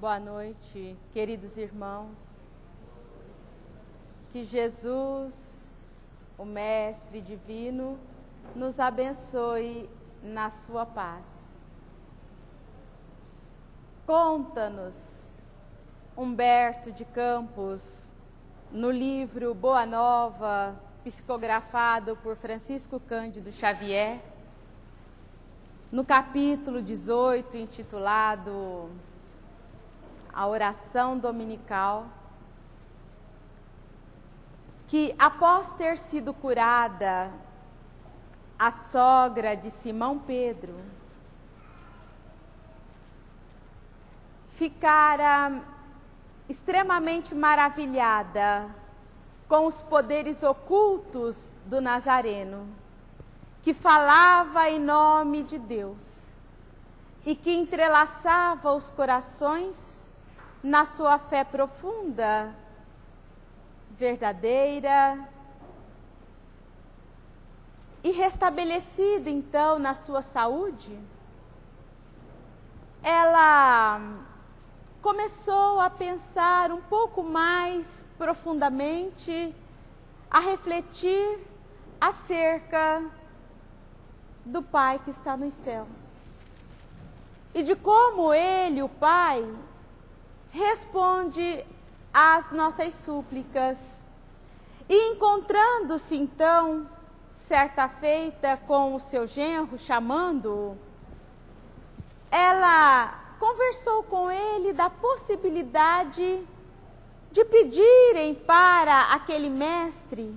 Boa noite, queridos irmãos. Que Jesus, o Mestre Divino, nos abençoe na sua paz. Conta-nos, Humberto de Campos, no livro Boa Nova, psicografado por Francisco Cândido Xavier, no capítulo 18, intitulado A Oração Dominical, que após ter sido curada a sogra de Simão Pedro, ficara extremamente maravilhada com os poderes ocultos do Nazareno, que falava em nome de Deus e que entrelaçava os corações na sua fé profunda, verdadeira e restabelecida então na sua saúde. Ela começou a pensar um pouco mais profundamente, a refletir acerca do Pai que está nos céus e de como Ele, o Pai, responde às nossas súplicas. E encontrando-se então, certa feita, com o seu genro, chamando-o, ela conversou com ele da possibilidade de pedirem para aquele mestre,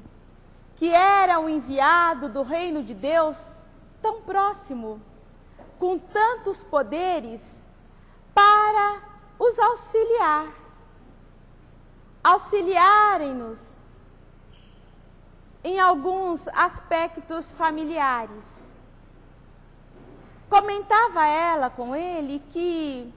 que era o enviado do reino de Deus, tão próximo, com tantos poderes, para os auxiliarem-nos em alguns aspectos familiares. Comentava ela com ele que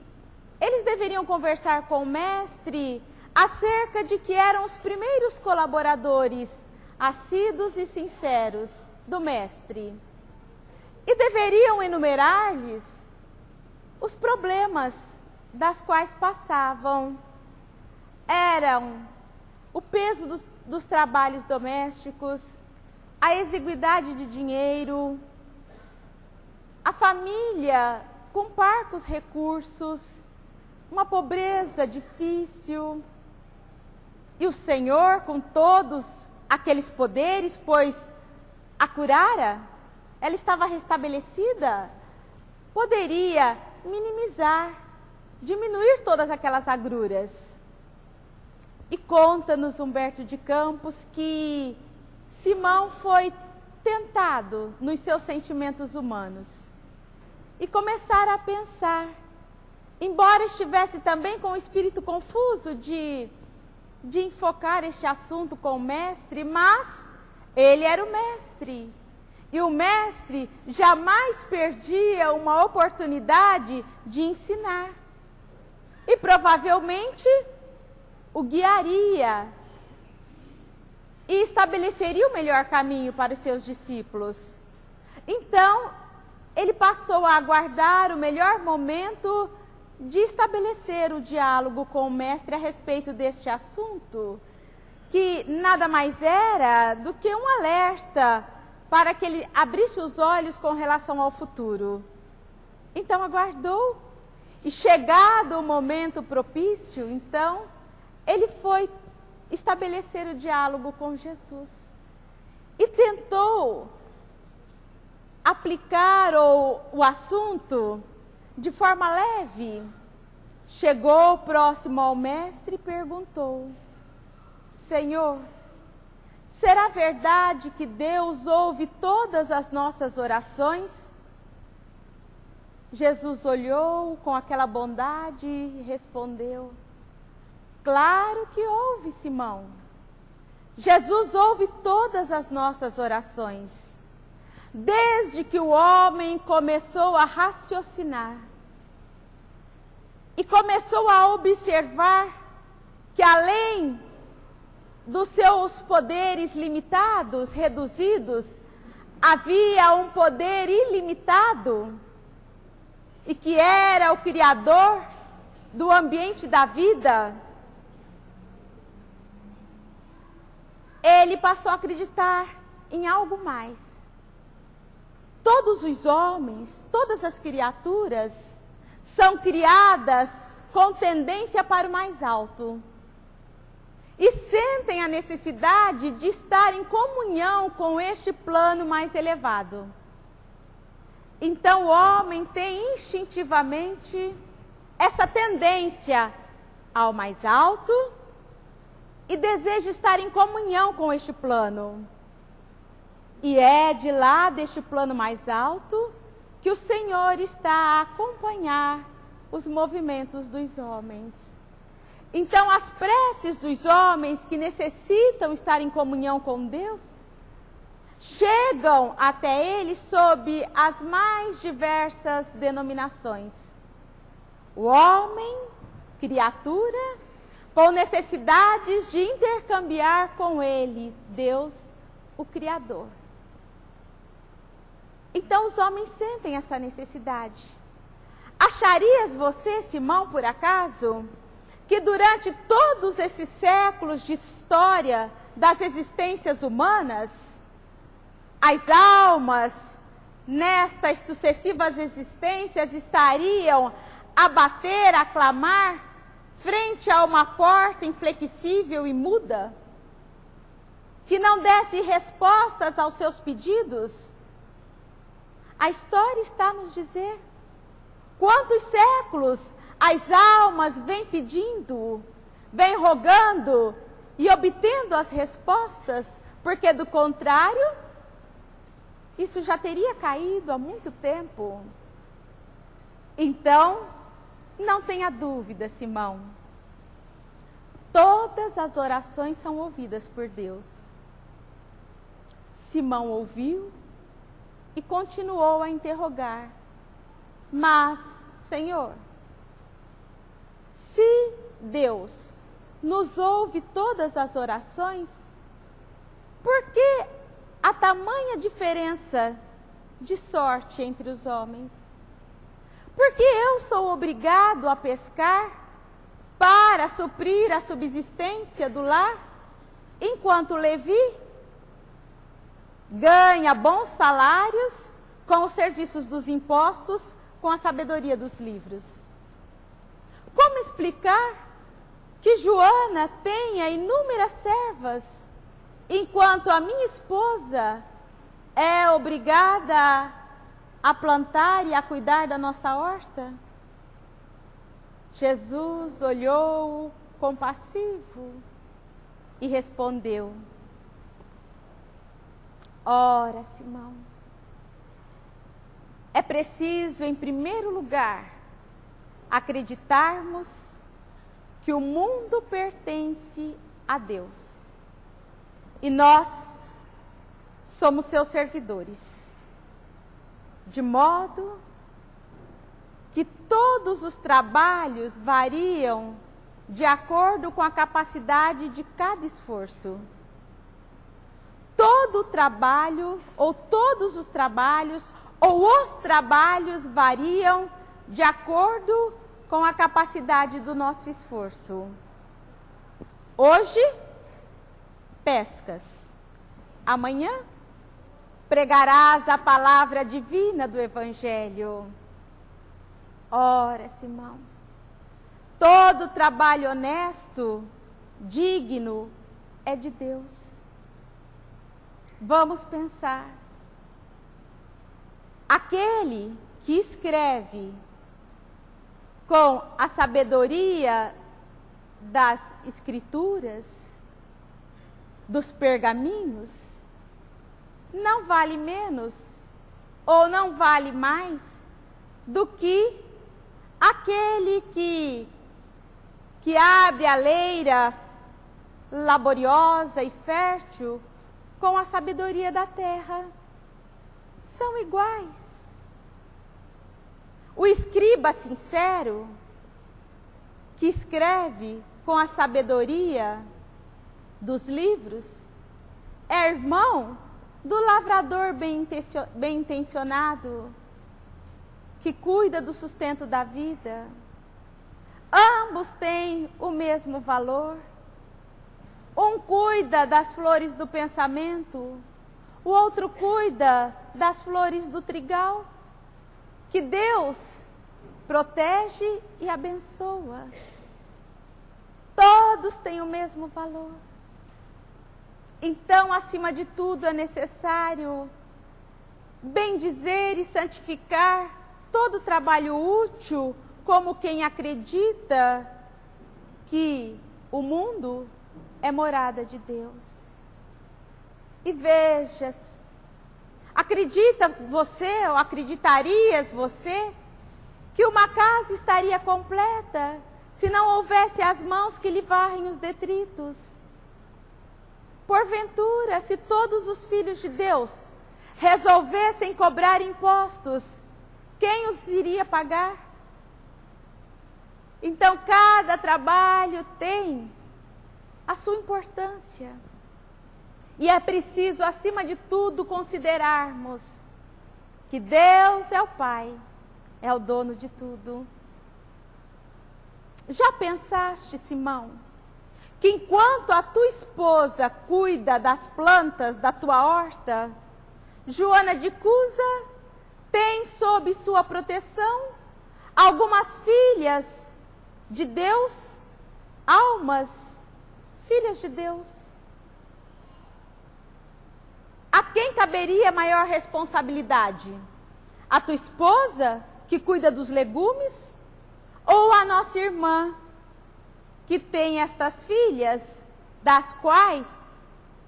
eles deveriam conversar com o mestre acerca de que eram os primeiros colaboradores assíduos e sinceros do mestre. E deveriam enumerar-lhes os problemas das quais passavam. Eram o peso dos trabalhos domésticos, a exiguidade de dinheiro, a família com parcos recursos, uma pobreza difícil, e o Senhor com todos aqueles poderes, pois a curara, ela estava restabelecida, poderia minimizar, diminuir todas aquelas agruras. E conta-nos Humberto de Campos que Simão foi tentado nos seus sentimentos humanos e começara a pensar, embora estivesse também com o espírito confuso de enfocar este assunto com o mestre, mas ele era o mestre. E o mestre jamais perdia uma oportunidade de ensinar. E provavelmente o guiaria e estabeleceria o melhor caminho para os seus discípulos. Então, ele passou a aguardar o melhor momento de estabelecer o diálogo com o mestre a respeito deste assunto, que nada mais era do que um alerta para que ele abrisse os olhos com relação ao futuro. Então aguardou, e chegado o momento propício, então, ele foi estabelecer o diálogo com Jesus. E tentou aplicar o assunto de forma leve. Chegou próximo ao mestre e perguntou: Senhor, será verdade que Deus ouve todas as nossas orações? Jesus olhou com aquela bondade e respondeu: Claro que ouve, Simão. Jesus ouve todas as nossas orações. Desde que o homem começou a raciocinar e começou a observar que além dos seus poderes limitados, reduzidos, havia um poder ilimitado, e que era o Criador do ambiente da vida, ele passou a acreditar em algo mais. Todos os homens, todas as criaturas são criadas com tendência para o mais alto e sentem a necessidade de estar em comunhão com este plano mais elevado. Então o homem tem instintivamente essa tendência ao mais alto e deseja estar em comunhão com este plano. E é de lá deste plano mais alto que o Senhor está a acompanhar os movimentos dos homens. Então as preces dos homens que necessitam estar em comunhão com Deus chegam até ele sob as mais diversas denominações. O homem, criatura, com necessidades de intercambiar com ele, Deus, o Criador. Então os homens sentem essa necessidade. Acharias você, Simão, por acaso, que durante todos esses séculos de história das existências humanas, as almas nestas sucessivas existências estariam a bater, a clamar, frente a uma porta inflexível e muda, que não desse respostas aos seus pedidos? A história está a nos dizer quantos séculos as almas vêm pedindo, vêm rogando e obtendo as respostas, porque do contrário, isso já teria caído há muito tempo. Então, não tenha dúvida, Simão. Todas as orações são ouvidas por Deus. Simão ouviu e continuou a interrogar. Mas, Senhor, se Deus nos ouve todas as orações, por que há tamanha diferença de sorte entre os homens? Porque eu sou obrigado a pescar para suprir a subsistência do lar, enquanto Levi ganha bons salários com os serviços dos impostos, com a sabedoria dos livros. Como explicar que Joana tenha inúmeras servas, enquanto a minha esposa é obrigada a plantar e a cuidar da nossa horta? Jesus olhou compassivo e respondeu: ora, Simão, é preciso, em primeiro lugar, acreditarmos que o mundo pertence a Deus e nós somos seus servidores, de modo que todos os trabalhos variam de acordo com a capacidade de cada esforço. Todo o trabalho, ou todos os trabalhos, ou os trabalhos variam de acordo com a capacidade do nosso esforço. Hoje, pescas. Amanhã, pregarás a palavra divina do Evangelho. Ora, Simão, todo trabalho honesto, digno, é de Deus. Vamos pensar. Aquele que escreve com a sabedoria das escrituras, dos pergaminhos, não vale menos ou não vale mais do que aquele que abre a leira laboriosa e fértil com a sabedoria da terra. São iguais. O escriba sincero, que escreve com a sabedoria dos livros, é irmão do lavrador bem intencionado, que cuida do sustento da vida. Ambos têm o mesmo valor. Um cuida das flores do pensamento, o outro cuida das flores do trigal, que Deus protege e abençoa. Todos têm o mesmo valor. Então, acima de tudo, é necessário bendizer e santificar todo trabalho útil, como quem acredita que o mundo é morada de Deus. E veja, acredita você ou acreditarias você que uma casa estaria completa se não houvesse as mãos que lhe varrem os detritos? Porventura, se todos os filhos de Deus resolvessem cobrar impostos, quem os iria pagar? Então, cada trabalho tem a sua importância. E é preciso, acima de tudo, considerarmos que Deus é o Pai, é o dono de tudo. Já pensaste, Simão, que enquanto a tua esposa cuida das plantas da tua horta, Joana de Cusa tem sob sua proteção algumas filhas de Deus, almas, filhas de Deus? A quem caberia maior responsabilidade? A tua esposa, que cuida dos legumes? Ou a nossa irmã, que tem estas filhas, das quais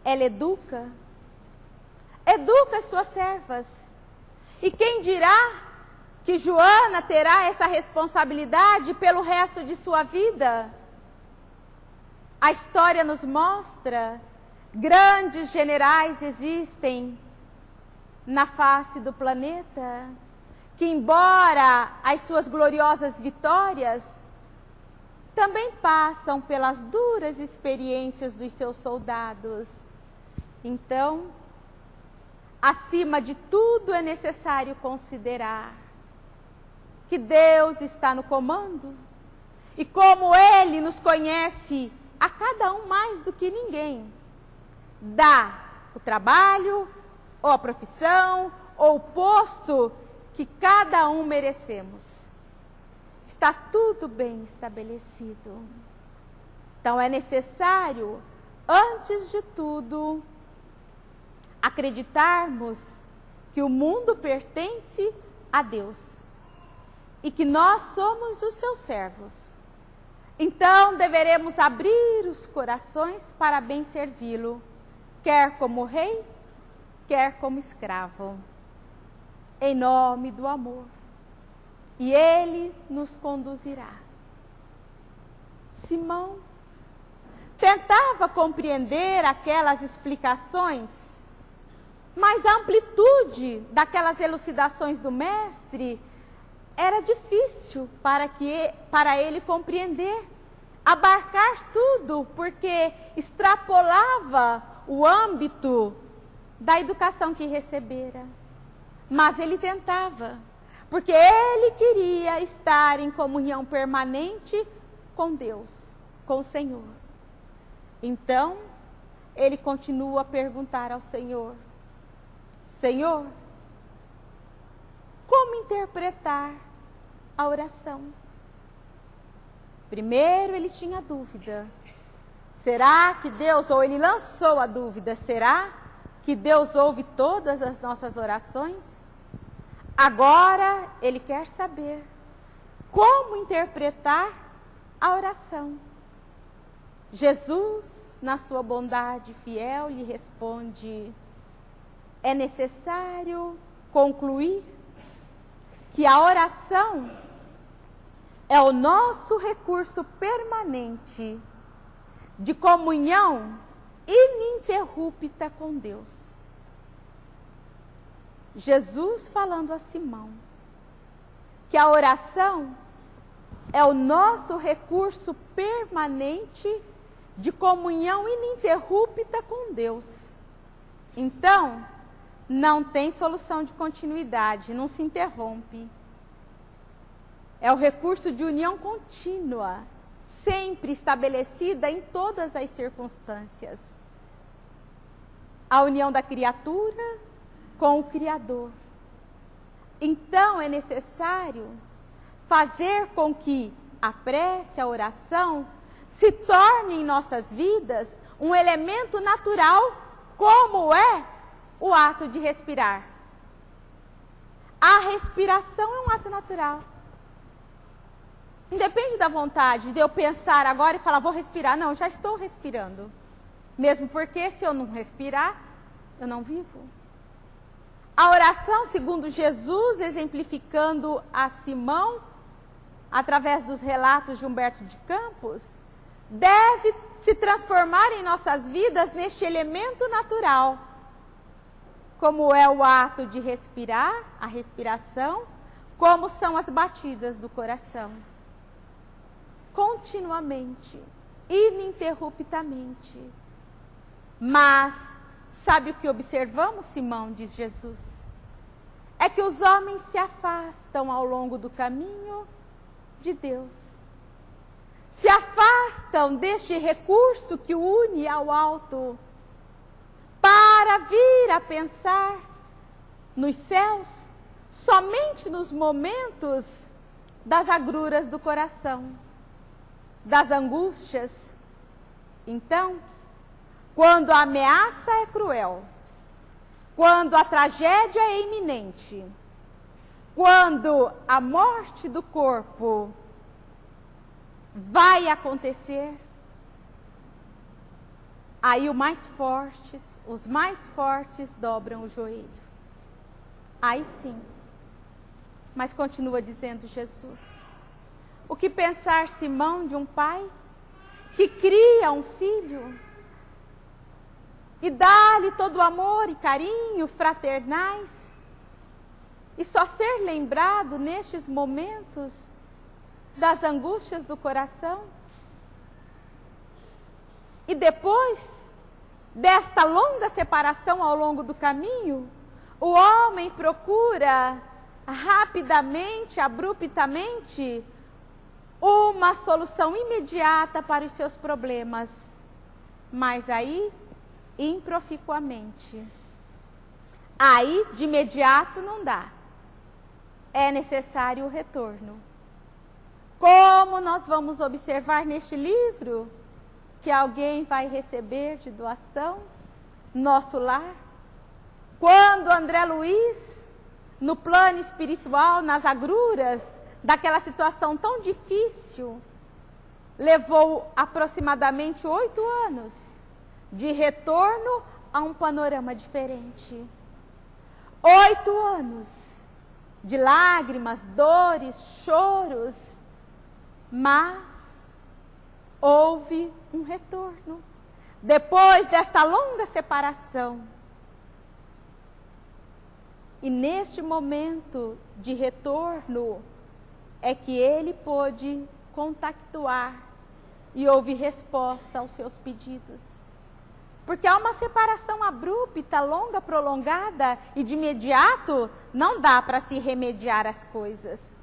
ela educa? Educa as suas servas. E quem dirá que Joana terá essa responsabilidade pelo resto de sua vida? A história nos mostra, grandes generais existem na face do planeta, que embora as suas gloriosas vitórias, também passam pelas duras experiências dos seus soldados. Então, acima de tudo é necessário considerar que Deus está no comando, e como Ele nos conhece a cada um mais do que ninguém, dá o trabalho, ou a profissão, ou o posto que cada um merecemos. Está tudo bem estabelecido. Então é necessário, antes de tudo, acreditarmos que o mundo pertence a Deus e que nós somos os seus servos. Então deveremos abrir os corações para bem servi-lo, quer como rei, quer como escravo, em nome do amor. E Ele nos conduzirá. Simão tentava compreender aquelas explicações, mas a amplitude daquelas elucidações do mestre era difícil para ele compreender, abarcar tudo, porque extrapolava o âmbito da educação que recebera. Mas ele tentava, porque ele queria estar em comunhão permanente com Deus, com o Senhor. Então, ele continua a perguntar ao Senhor: Senhor, como interpretar a oração? Primeiro ele tinha dúvida. Será que Deus, ou ele lançou a dúvida, será que Deus ouve todas as nossas orações? Agora ele quer saber como interpretar a oração. Jesus, na sua bondade fiel, lhe responde: é necessário concluir que a oração é o nosso recurso permanente de comunhão ininterrupta com Deus. Jesus falando a Simão que a oração é o nosso recurso permanente de comunhão ininterrupta com Deus. Então, não tem solução de continuidade, não se interrompe. É o recurso de união contínua, sempre estabelecida em todas as circunstâncias. A união da criatura com o Criador. Então é necessário fazer com que a prece, a oração, se torne em nossas vidas um elemento natural, como é o ato de respirar. A respiração é um ato natural. Independe da vontade de eu pensar agora e falar, vou respirar. Não, já estou respirando. Mesmo porque se eu não respirar, eu não vivo. A oração, segundo Jesus, exemplificando a Simão, através dos relatos de Humberto de Campos, deve se transformar em nossas vidas neste elemento natural, como é o ato de respirar, a respiração, como são as batidas do coração. Continuamente, ininterruptamente. Mas, sabe o que observamos, Simão, diz Jesus? É que os homens se afastam ao longo do caminho de Deus. Se afastam deste recurso que une ao alto, para vir a pensar nos céus, somente nos momentos das agruras do coração, das angústias. Então, quando a ameaça é cruel, quando a tragédia é iminente, quando a morte do corpo vai acontecer, aí os mais fortes dobram o joelho. Aí sim. Mas continua dizendo Jesus. O que pensar, Simão, de um pai que cria um filho e dá-lhe todo o amor e carinho fraternais, e só ser lembrado nestes momentos das angústias do coração? E depois desta longa separação ao longo do caminho, o homem procura rapidamente, abruptamente, uma solução imediata para os seus problemas. Mas aí, improficuamente. Aí, de imediato, não dá. É necessário o retorno. Como nós vamos observar neste livro, que alguém vai receber de doação, nosso lar, quando André Luiz, no plano espiritual, nas agruras daquela situação tão difícil, levou aproximadamente 8 anos de retorno a um panorama diferente. 8 anos de lágrimas, dores, choros, mas houve um retorno. Depois desta longa separação. E neste momento de retorno é que ele pôde contactuar e houve resposta aos seus pedidos. Porque há uma separação abrupta, longa, prolongada, e de imediato não dá para se remediar as coisas.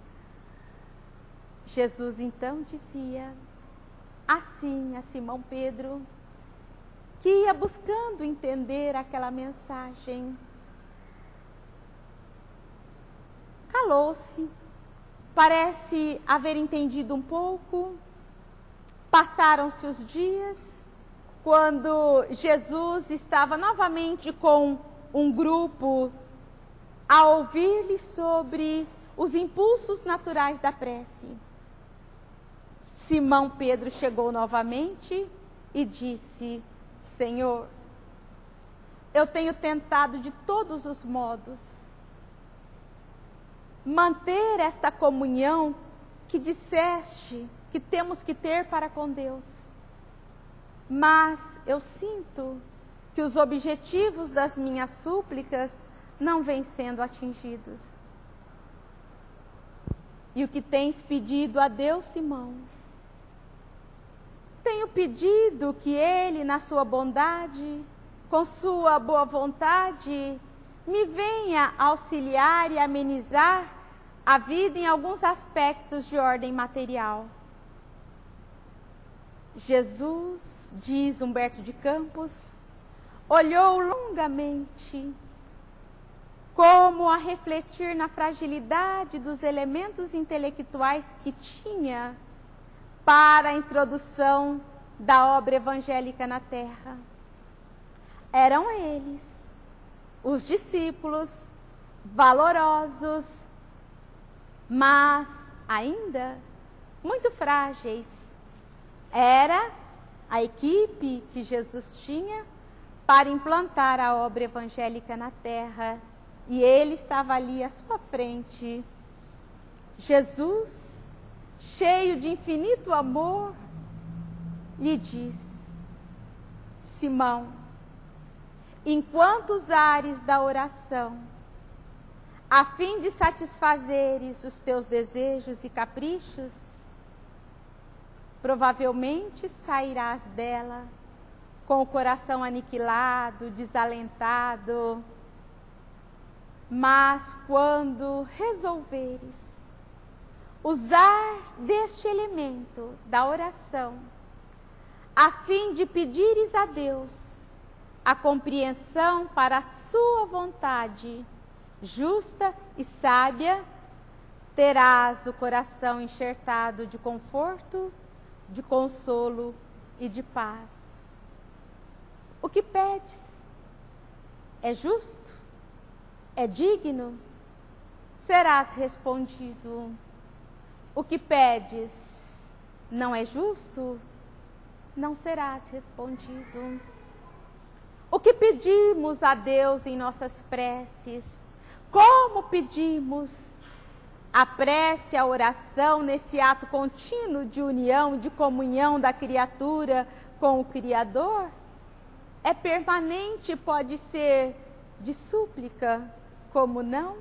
Jesus então dizia assim a Simão Pedro, que ia buscando entender aquela mensagem. Calou-se, parece haver entendido um pouco. Passaram-se os dias, quando Jesus estava novamente com um grupo a ouvir-lhe sobre os impulsos naturais da prece. Simão Pedro chegou novamente e disse: Senhor, eu tenho tentado de todos os modos manter esta comunhão que disseste que temos que ter para com Deus. Mas eu sinto que os objetivos das minhas súplicas não vêm sendo atingidos. E o que tens pedido a Deus, Simão? Tenho pedido que Ele, na sua bondade, com sua boa vontade, me venha auxiliar e amenizar a vida em alguns aspectos de ordem material. Jesus, diz Humberto de Campos, olhou longamente, como a refletir na fragilidade dos elementos intelectuais que tinha para a introdução da obra evangélica na terra. Eram eles, os discípulos, valorosos, mas ainda muito frágeis. Era a equipe que Jesus tinha para implantar a obra evangélica na terra. E ele estava ali à sua frente. Jesus, cheio de infinito amor, lhe diz: Simão, enquanto usares da oração, a fim de satisfazeres os teus desejos e caprichos, provavelmente sairás dela com o coração aniquilado, desalentado. Mas quando resolveres usar deste elemento da oração, a fim de pedires a Deus a compreensão para a sua vontade justa e sábia, terás o coração enxertado de conforto, de consolo e de paz. O que pedes é justo? É digno? Serás respondido. O que pedes não é justo? Não serás respondido. O que pedimos a Deus em nossas preces? Como pedimos? A prece, a oração, nesse ato contínuo de união, de comunhão da criatura com o Criador, é permanente, pode ser de súplica, como não?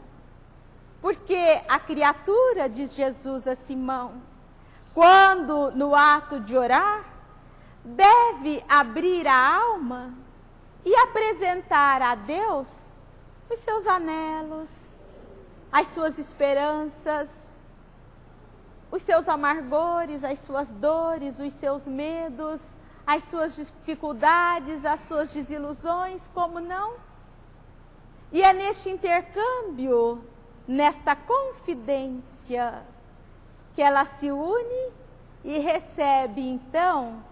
Porque a criatura, diz Jesus a Simão, quando no ato de orar, deve abrir a alma e apresentar a Deus os seus anelos, as suas esperanças, os seus amargores, as suas dores, os seus medos, as suas dificuldades, as suas desilusões, como não? E é neste intercâmbio, nesta confidência, que ela se une e recebe, então,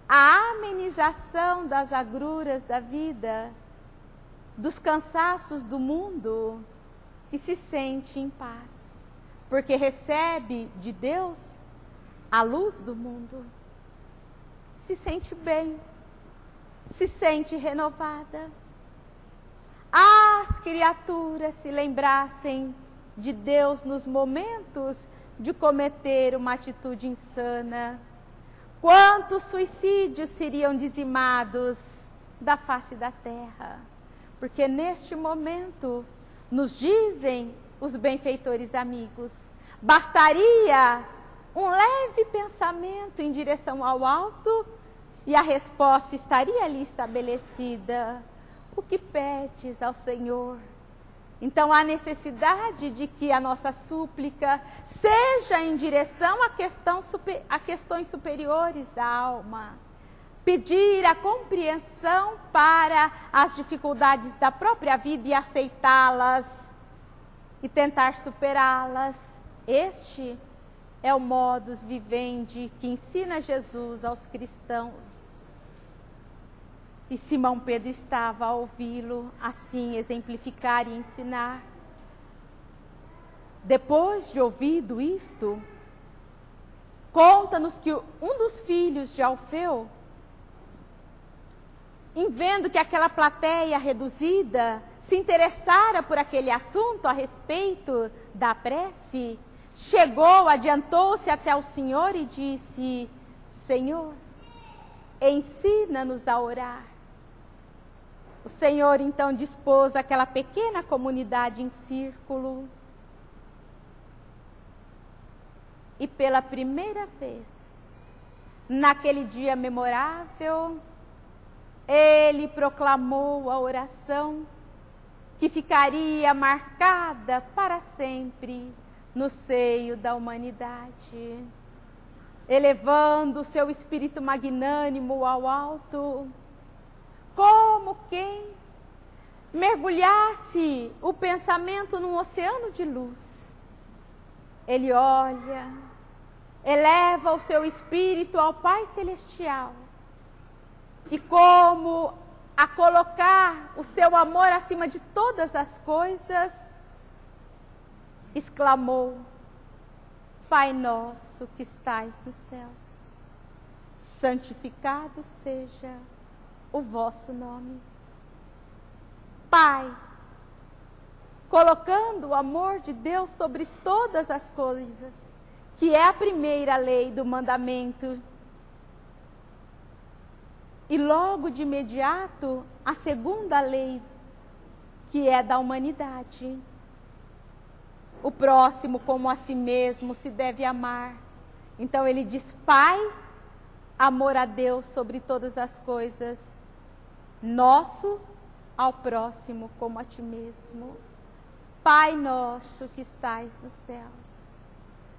a amenização das agruras da vida, dos cansaços do mundo, e se sente em paz, porque recebe de Deus a luz do mundo. Se sente bem, se sente renovada. As criaturas se lembrassem de Deus nos momentos de cometer uma atitude insana, quantos suicídios seriam dizimados da face da terra? Porque neste momento, nos dizem os benfeitores amigos, bastaria um leve pensamento em direção ao alto e a resposta estaria ali estabelecida. O que pedes ao Senhor? Então há necessidade de que a nossa súplica seja em direção a questões superiores da alma. Pedir a compreensão para as dificuldades da própria vida e aceitá-las e tentar superá-las. Este é o modus vivendi que ensina Jesus aos cristãos. E Simão Pedro estava a ouvi-lo assim exemplificar e ensinar. Depois de ouvido isto, conta-nos que um dos filhos de Alfeu, em vendo que aquela plateia reduzida se interessara por aquele assunto a respeito da prece, chegou, adiantou-se até o Senhor e disse: Senhor, ensina-nos a orar. O Senhor então dispôs aquela pequena comunidade em círculo e pela primeira vez, naquele dia memorável, ele proclamou a oração que ficaria marcada para sempre no seio da humanidade. elevando o seu espírito magnânimo ao alto, como quem mergulhasse o pensamento num oceano de luz. Ele olha, eleva o seu espírito ao Pai Celestial, e como a colocar o seu amor acima de todas as coisas, exclamou: Pai nosso que estais nos céus, santificado seja o vosso nome. Pai, colocando o amor de Deus sobre todas as coisas, que é a primeira lei do mandamento, e logo de imediato a segunda lei, que é da humanidade. O próximo como a si mesmo se deve amar. Então ele diz: Pai, amor a Deus sobre todas as coisas, nosso ao próximo como a ti mesmo. Pai nosso que estais nos céus,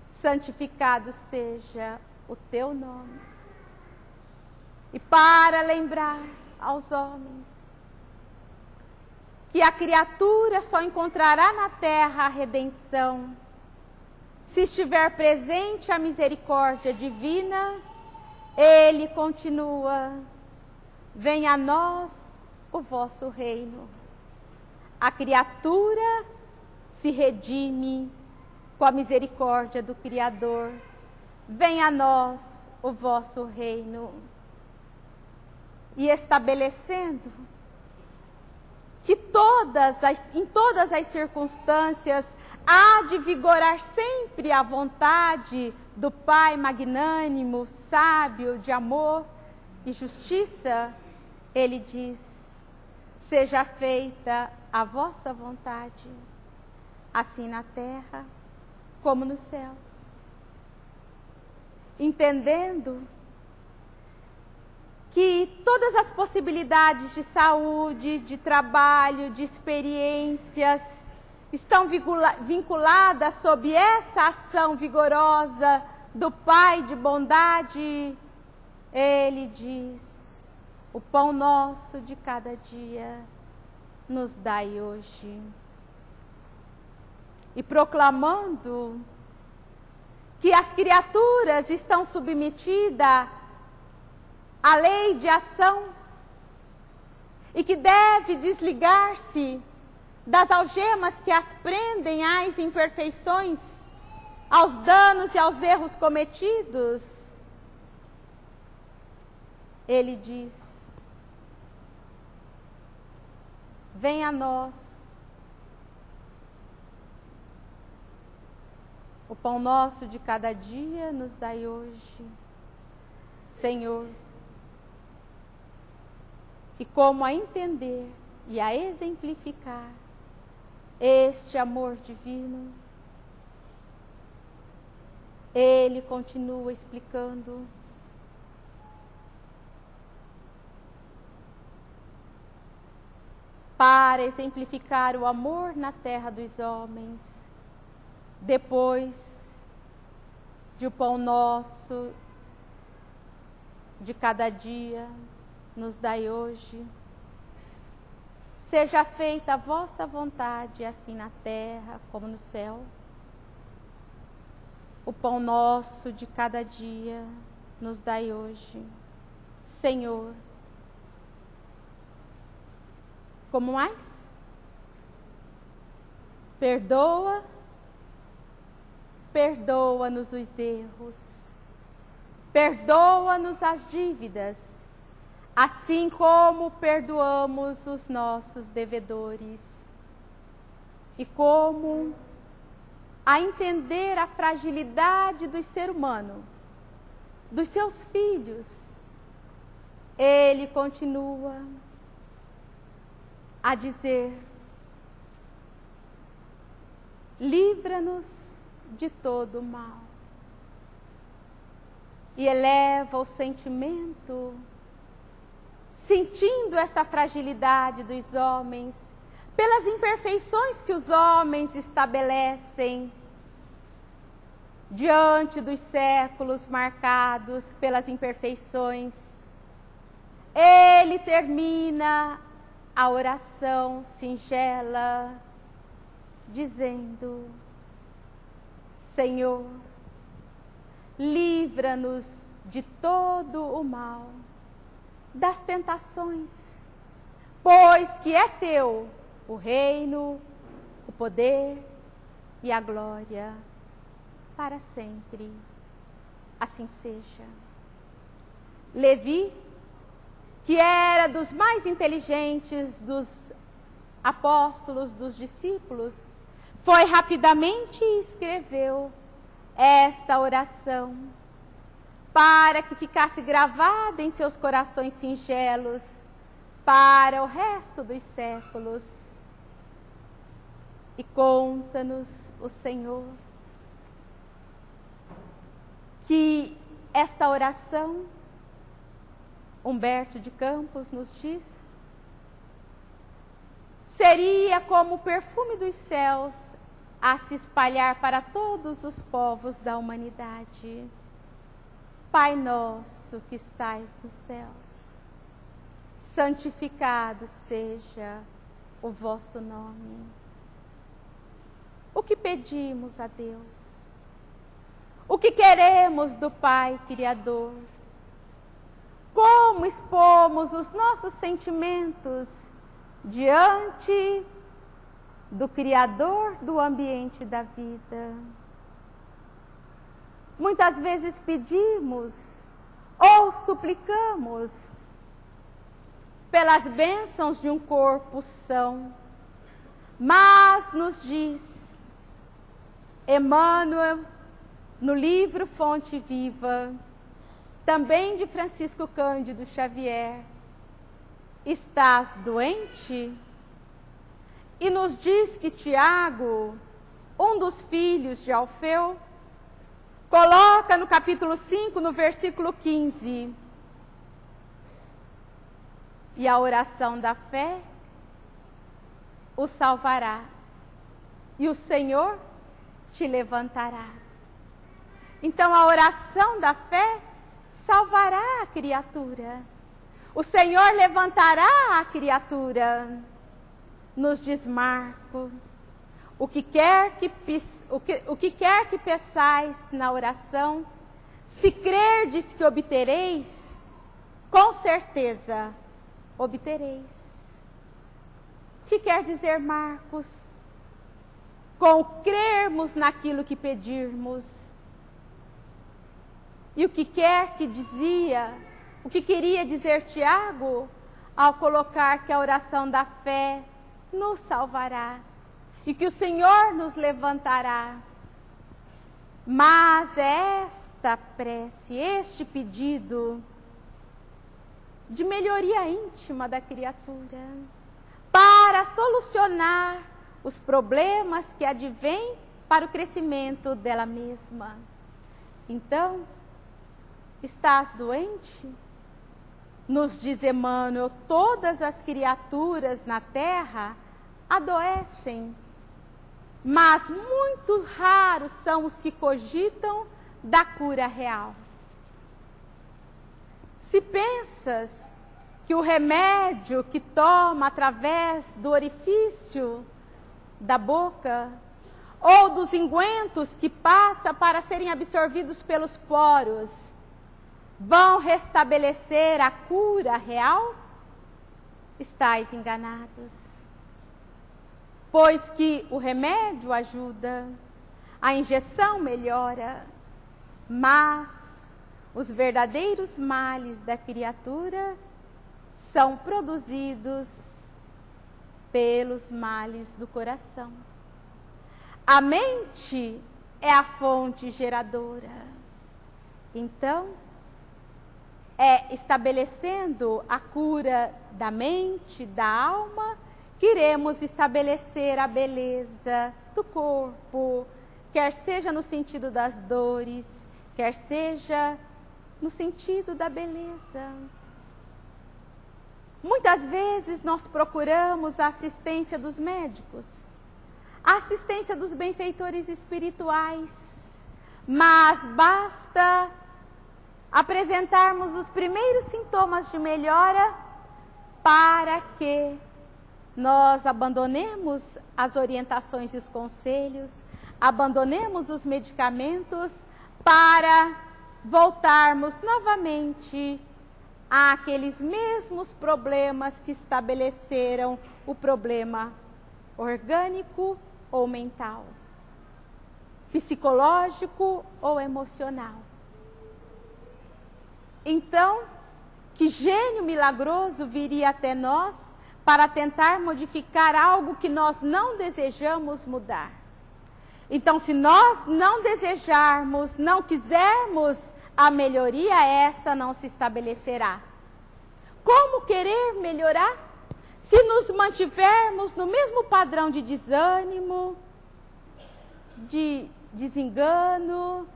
santificado seja o teu nome. E para lembrar aos homens que a criatura só encontrará na terra a redenção se estiver presente a misericórdia divina, ele continua: venha a nós o vosso reino. A criatura se redime com a misericórdia do Criador. Venha a nós o vosso reino. E estabelecendo que em todas as circunstâncias há de vigorar sempre a vontade do Pai magnânimo, sábio, de amor e justiça, ele diz: seja feita a vossa vontade, assim na terra como nos céus. Entendendo que todas as possibilidades de saúde, de trabalho, de experiências estão vinculadas sob essa ação vigorosa do Pai de bondade, ele diz: o pão nosso de cada dia nos dai hoje. E proclamando que as criaturas estão submetidas a lei de ação e que deve desligar-se das algemas que as prendem às imperfeições, aos danos e aos erros cometidos, ele diz: venha a nós o pão nosso de cada dia, nos dai hoje, Senhor. E como a entender e a exemplificar este amor divino, ele continua explicando: para exemplificar o amor na terra dos homens, depois de o pão nosso de cada dia nos dai hoje, seja feita a vossa vontade, assim na terra como no céu. O pão nosso de cada dia nos dai hoje, Senhor. Como mais? Perdoa-nos os erros, perdoa-nos as dívidas, assim como perdoamos os nossos devedores. E como a entender a fragilidade do ser humano, dos seus filhos, ele continua a dizer: livra-nos de todo o mal. E eleva o sentimento, sentindo esta fragilidade dos homens, pelas imperfeições que os homens estabelecem, diante dos séculos marcados pelas imperfeições, ele termina a oração singela, dizendo: Senhor, livra-nos de todo o mal, das tentações, pois que é teu o reino, o poder e a glória para sempre. Assim seja. Levi, que era dos mais inteligentes dos apóstolos, dos discípulos, foi rapidamente e escreveu esta oração para que ficasse gravada em seus corações singelos para o resto dos séculos. E conta-nos o Senhor que esta oração, Humberto de Campos nos diz, seria como o perfume dos céus a se espalhar para todos os povos da humanidade. Pai nosso que estais nos céus, santificado seja o vosso nome. O que pedimos a Deus? O que queremos do Pai Criador? Como expomos os nossos sentimentos diante do Criador do ambiente da vida? Muitas vezes pedimos ou suplicamos pelas bênçãos de um corpo são, mas nos diz Emmanuel, no livro Fonte Viva, também de Francisco Cândido Xavier, estás doente? E nos diz que Tiago, um dos filhos de Alfeu, coloca no capítulo 5, no versículo 15, e a oração da fé o salvará, e o Senhor te levantará. Então a oração da fé salvará a criatura. O Senhor levantará a criatura. Nos diz Marco, o que quer que peçais na oração, se crerdes que obtereis, com certeza obtereis. O que quer dizer Marcos? Com crermos naquilo que pedirmos. E o que queria dizer Tiago ao colocar que a oração da fé nos salvará e que o Senhor nos levantará. Mas esta prece, este pedido de melhoria íntima da criatura, para solucionar os problemas que advêm para o crescimento dela mesma. Então, estás doente? Nos diz Emmanuel, todas as criaturas na terra adoecem, mas muito raros são os que cogitam da cura real. Se pensas que o remédio que toma através do orifício da boca, ou dos ungüentos que passa para serem absorvidos pelos poros, vão restabelecer a cura real? Estais enganados. Pois que o remédio ajuda, a injeção melhora, mas os verdadeiros males da criatura são produzidos pelos males do coração. A mente é a fonte geradora. Então, estabelecendo a cura da mente, da alma, que iremos estabelecer a beleza do corpo, quer seja no sentido das dores, quer seja no sentido da beleza. Muitas vezes nós procuramos a assistência dos médicos, a assistência dos benfeitores espirituais, mas basta apresentarmos os primeiros sintomas de melhora para que nós abandonemos as orientações e os conselhos, abandonemos os medicamentos para voltarmos novamente àqueles mesmos problemas que estabeleceram o problema orgânico ou mental, psicológico ou emocional. Então, que gênio milagroso viria até nós para tentar modificar algo que nós não desejamos mudar? Então, se nós não desejarmos, não quisermos a melhoria, essa não se estabelecerá. Como querer melhorar se nos mantivermos no mesmo padrão de desânimo, de desengano,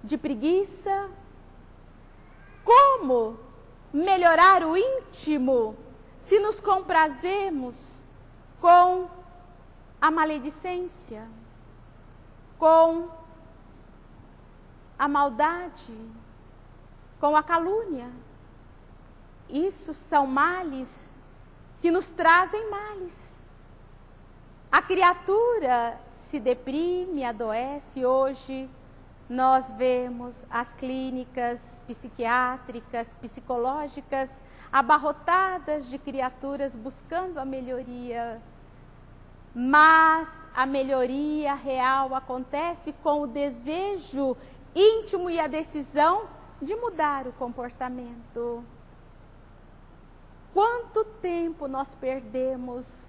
de preguiça? Como melhorar o íntimo se nos comprazemos com a maledicência, com a maldade, com a calúnia? Isso são males que nos trazem males. A criatura se deprime, adoece. Hoje nós vemos as clínicas psiquiátricas, psicológicas, abarrotadas de criaturas buscando a melhoria. Mas a melhoria real acontece com o desejo íntimo e a decisão de mudar o comportamento. Quanto tempo nós perdemos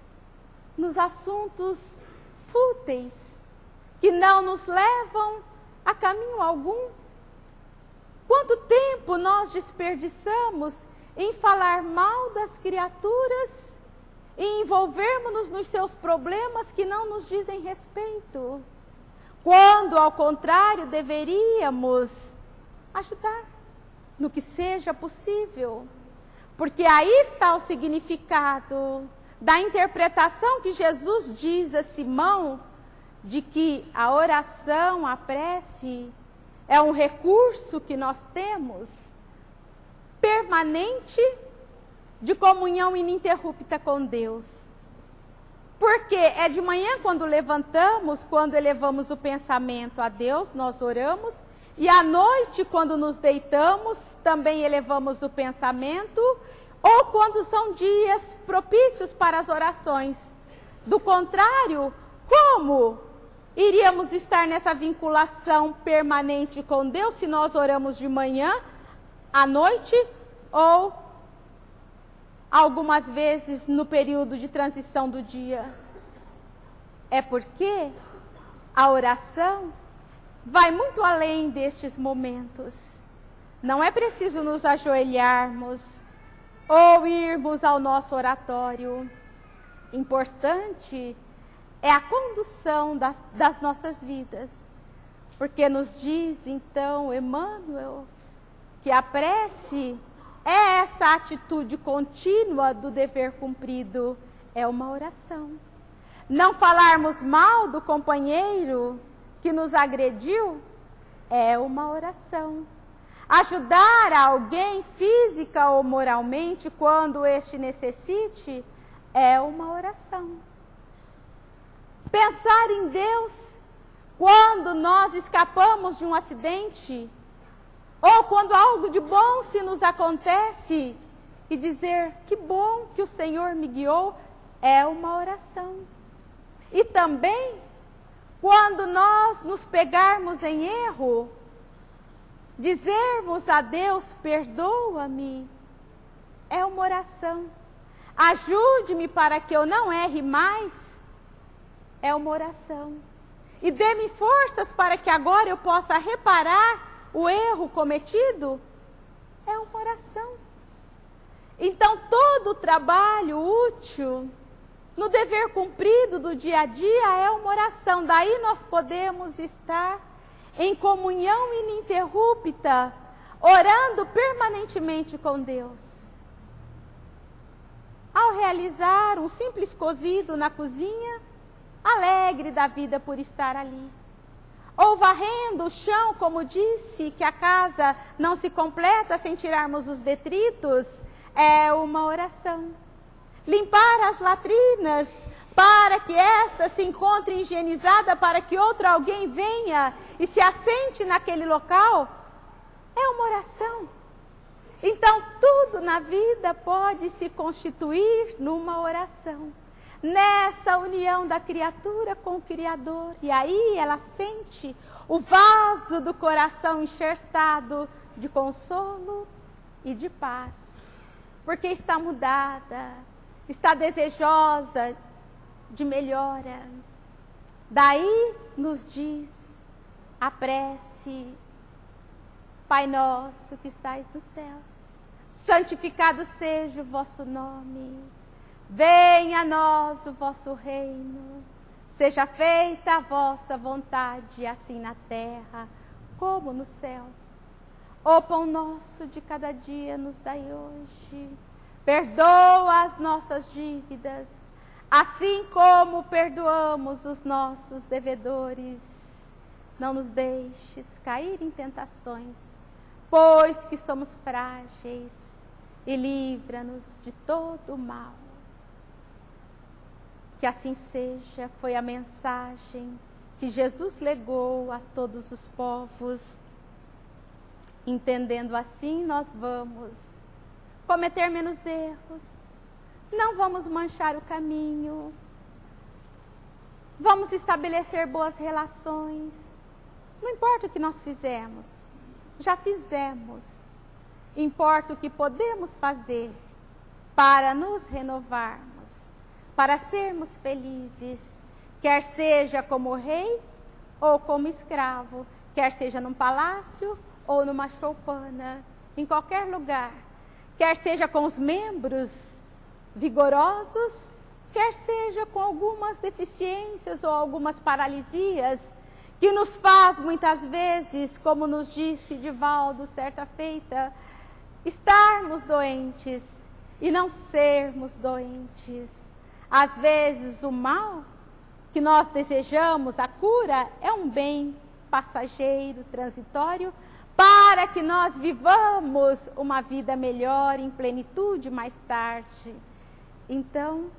nos assuntos fúteis, que não nos levam a caminho algum? Quanto tempo nós desperdiçamos em falar mal das criaturas e envolvermos-nos nos seus problemas que não nos dizem respeito, quando, ao contrário, deveríamos ajudar no que seja possível? Porque aí está o significado da interpretação que Jesus diz a Simão, de que a oração, a prece, é um recurso que nós temos permanente de comunhão ininterrupta com Deus. Porque é de manhã quando levantamos, quando elevamos o pensamento a Deus, nós oramos, e à noite quando nos deitamos, também elevamos o pensamento, ou quando são dias propícios para as orações. Do contrário, como iríamos estar nessa vinculação permanente com Deus se nós oramos de manhã, à noite ou algumas vezes no período de transição do dia? É porque a oração vai muito além destes momentos. Não é preciso nos ajoelharmos ou irmos ao nosso oratório. Importante é a condução das nossas vidas. Porque nos diz, então, Emmanuel, que a prece é essa atitude contínua do dever cumprido, é uma oração. Não falarmos mal do companheiro que nos agrediu é uma oração. Ajudar alguém física ou moralmente quando este necessite é uma oração. Pensar em Deus quando nós escapamos de um acidente ou quando algo de bom se nos acontece e dizer que bom que o Senhor me guiou é uma oração. E também quando nós nos pegarmos em erro, dizermos a Deus, perdoa-me, é uma oração. Ajude-me para que eu não erre mais, é uma oração. E dê-me forças para que agora eu possa reparar o erro cometido, é uma oração. Então todo o trabalho útil no dever cumprido do dia a dia é uma oração. Daí nós podemos estar em comunhão ininterrupta, orando permanentemente com Deus. Ao realizar um simples cozido na cozinha, alegre da vida por estar ali. ou varrendo o chão, como disse, que a casa não se completa sem tirarmos os detritos, é uma oração. Limpar as latrinas, para que esta se encontre higienizada, para que outro alguém venha e se assente naquele local, é uma oração. Então, tudo na vida pode se constituir numa oração. Nessa união da criatura com o Criador. E aí ela sente o vaso do coração enxertado de consolo e de paz. Porque está mudada, está desejosa de melhora. Daí nos diz a prece: Pai nosso que estais nos céus, santificado seja o vosso nome. Venha a nós o vosso reino, seja feita a vossa vontade, assim na terra como no céu. O pão nosso de cada dia nos dai hoje. Perdoa as nossas dívidas, assim como perdoamos os nossos devedores. Não nos deixes cair em tentações, pois que somos frágeis, e livra-nos de todo o mal. Que assim seja, foi a mensagem que Jesus legou a todos os povos. Entendendo assim, nós vamos cometer menos erros, não vamos manchar o caminho, vamos estabelecer boas relações. Não importa o que nós fizemos, já fizemos. Importa o que podemos fazer para nos renovarmos, para sermos felizes, quer seja como rei ou como escravo, quer seja num palácio ou numa choupana, em qualquer lugar, quer seja com os membros vigorosos, quer seja com algumas deficiências ou algumas paralisias, que nos faz muitas vezes, como nos disse Divaldo certa feita, estarmos doentes e não sermos doentes. Às vezes o mal que nós desejamos, a cura, é um bem passageiro, transitório, para que nós vivamos uma vida melhor, em plenitude mais tarde. Então,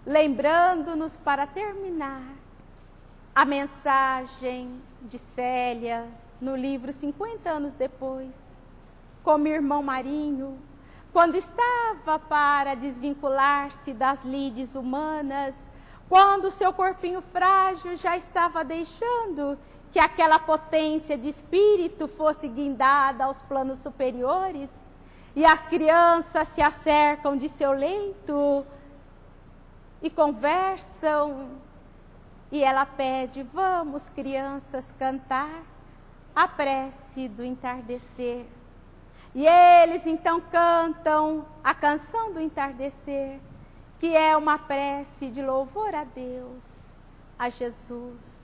lembrando-nos para terminar, a mensagem de Célia, no livro 50 anos depois, como irmão Marinho, quando estava para desvincular-se das lides humanas, quando seu corpinho frágil já estava deixando que aquela potência de espírito fosse guindada aos planos superiores, e as crianças se acercam de seu leito e conversam, e ela pede: vamos, crianças, cantar a prece do entardecer. E eles então cantam a canção do entardecer, que é uma prece de louvor a Deus, a Jesus.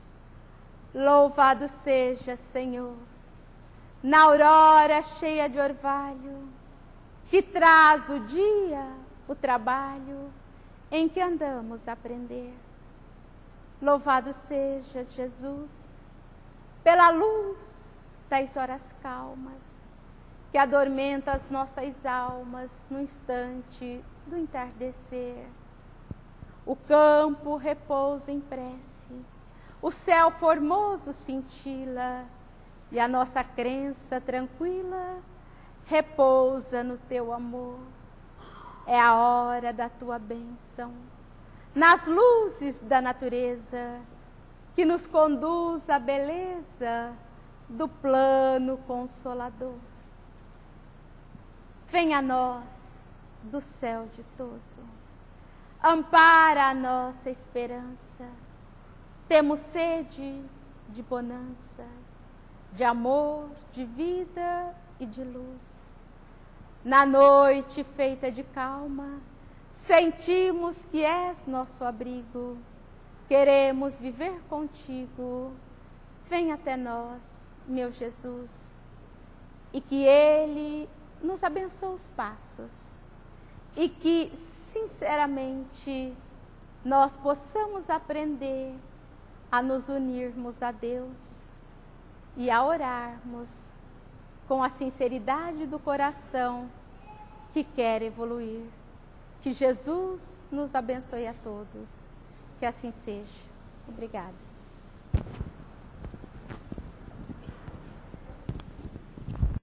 Louvado seja, Senhor, na aurora cheia de orvalho, que traz o dia, o trabalho, em que andamos a aprender. Louvado seja, Jesus, pela luz das horas calmas, que adormenta as nossas almas no instante do entardecer. O campo repousa em prece, o céu formoso cintila, e a nossa crença tranquila repousa no teu amor. É a hora da tua bênção, nas luzes da natureza, que nos conduz à beleza do plano consolador. Venha a nós do céu ditoso, ampara a nossa esperança. Temos sede de bonança, de amor, de vida e de luz. Na noite feita de calma, sentimos que és nosso abrigo. Queremos viver contigo. Vem até nós, meu Jesus, e que Ele nos abençoe os passos, e que, sinceramente, nós possamos aprender a nos unirmos a Deus e a orarmos com a sinceridade do coração que quer evoluir. Que Jesus nos abençoe a todos. Que assim seja. Obrigada.